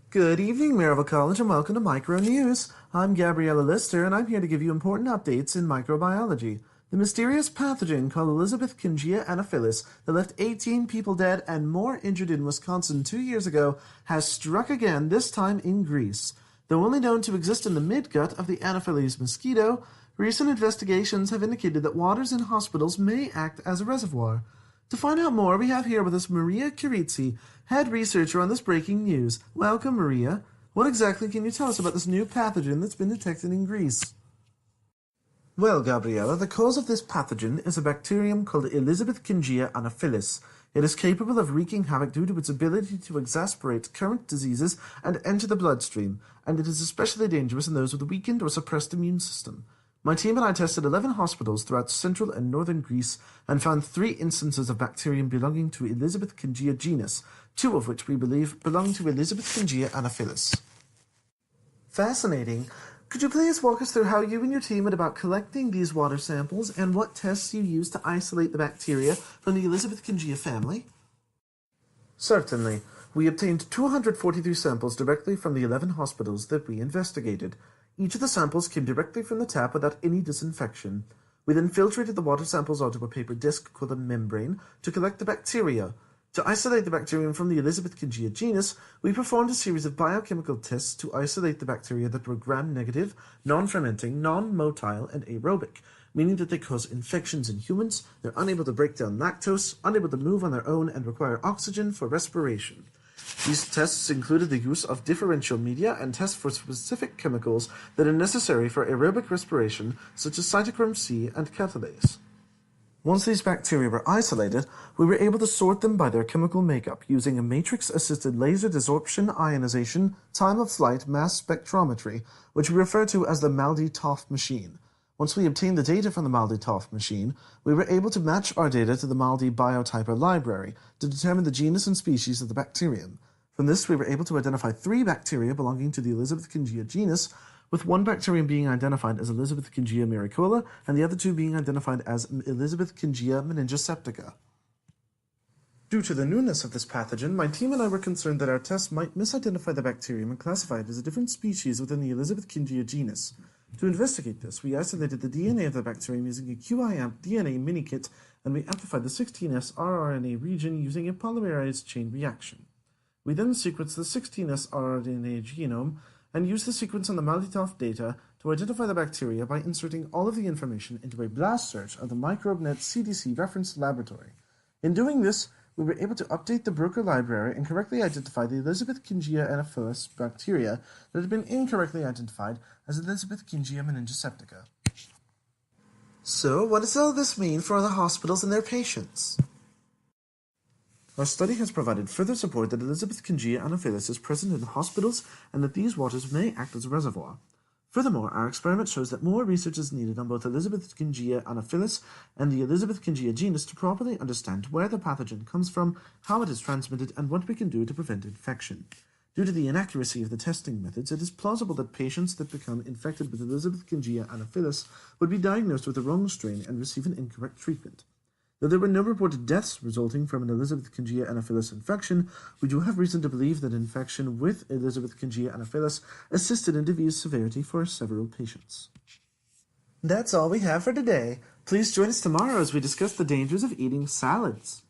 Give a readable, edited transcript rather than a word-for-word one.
Good evening, Maryville College, and welcome to Micro News. I'm Gabriella Lister, and I'm here to give you important updates in microbiology. The mysterious pathogen called Elisabethingia anopheles that left 18 people dead and more injured in Wisconsin 2 years ago has struck again, this time in Greece. Though only known to exist in the midgut of the Anopheles mosquito, recent investigations have indicated that waters in hospitals may act as a reservoir. To find out more, we have here with us Maria Chirizzi, head researcher on this breaking news. Welcome, Maria. What exactly can you tell us about this new pathogen that's been detected in Greece? Well, Gabriella, the cause of this pathogen is a bacterium called Elisabethingia anopheles. It is capable of wreaking havoc due to its ability to exacerbate current diseases and enter the bloodstream, and it is especially dangerous in those with a weakened or suppressed immune system. My team and I tested 11 hospitals throughout central and northern Greece and found 3 instances of bacterium belonging to Elisabethingia genus, 2 of which we believe belong to Elisabethingia anopheles. Fascinating. Could you please walk us through how you and your team went about collecting these water samples and what tests you used to isolate the bacteria from the Elisabethingia family? Certainly. We obtained 243 samples directly from the 11 hospitals that we investigated. Each of the samples came directly from the tap without any disinfection. We then filtrated the water samples onto a paper disc called a membrane to collect the bacteria. To isolate the bacterium from the Elisabethingia genus, we performed a series of biochemical tests to isolate the bacteria that were gram-negative, non-fermenting, non-motile, and aerobic, meaning that they cause infections in humans, they're unable to break down lactose, unable to move on their own, and require oxygen for respiration. These tests included the use of differential media and tests for specific chemicals that are necessary for aerobic respiration, such as cytochrome C and catalase. Once these bacteria were isolated, we were able to sort them by their chemical makeup using a matrix-assisted laser desorption ionization time-of-flight mass spectrometry, which we refer to as the Maldi-Toff machine. Once we obtained the data from the Maldi-Toff machine, we were able to match our data to the Maldi biotyper library to determine the genus and species of the bacterium. From this, we were able to identify 3 bacteria belonging to the Elisabethingia genus, with 1 bacterium being identified as Elisabethingia miracola and the other 2 being identified as Elisabethingia meningoseptica. Due to the newness of this pathogen, my team and I were concerned that our tests might misidentify the bacterium and classify it as a different species within the Elisabethingia genus. To investigate this, we isolated the DNA of the bacterium using a QIAMP DNA mini-kit, and we amplified the 16S rRNA region using a polymerase chain reaction. We then sequenced the 16S rRNA genome and used the sequence on the Maldi-Toff data to identify the bacteria by inserting all of the information into a blast search of the MicrobeNet CDC reference laboratory. In doing this, we were able to update the Bruker library and correctly identify the Elisabethingia anopheles bacteria that had been incorrectly identified as Elisabethingia meningoseptica. So, what does all this mean for the hospitals and their patients? Our study has provided further support that Elisabethingia anopheles is present in hospitals and that these waters may act as a reservoir. Furthermore, our experiment shows that more research is needed on both Elisabethingia anopheles and the Elisabethingia genus to properly understand where the pathogen comes from, how it is transmitted, and what we can do to prevent infection. Due to the inaccuracy of the testing methods, it is plausible that patients that become infected with Elisabethingia anopheles would be diagnosed with the wrong strain and receive an incorrect treatment. Though there were no reported deaths resulting from an Elisabethingia anopheles infection, we do have reason to believe that infection with Elisabethingia anopheles assisted in disease severity for several patients. That's all we have for today. Please join us tomorrow as we discuss the dangers of eating salads.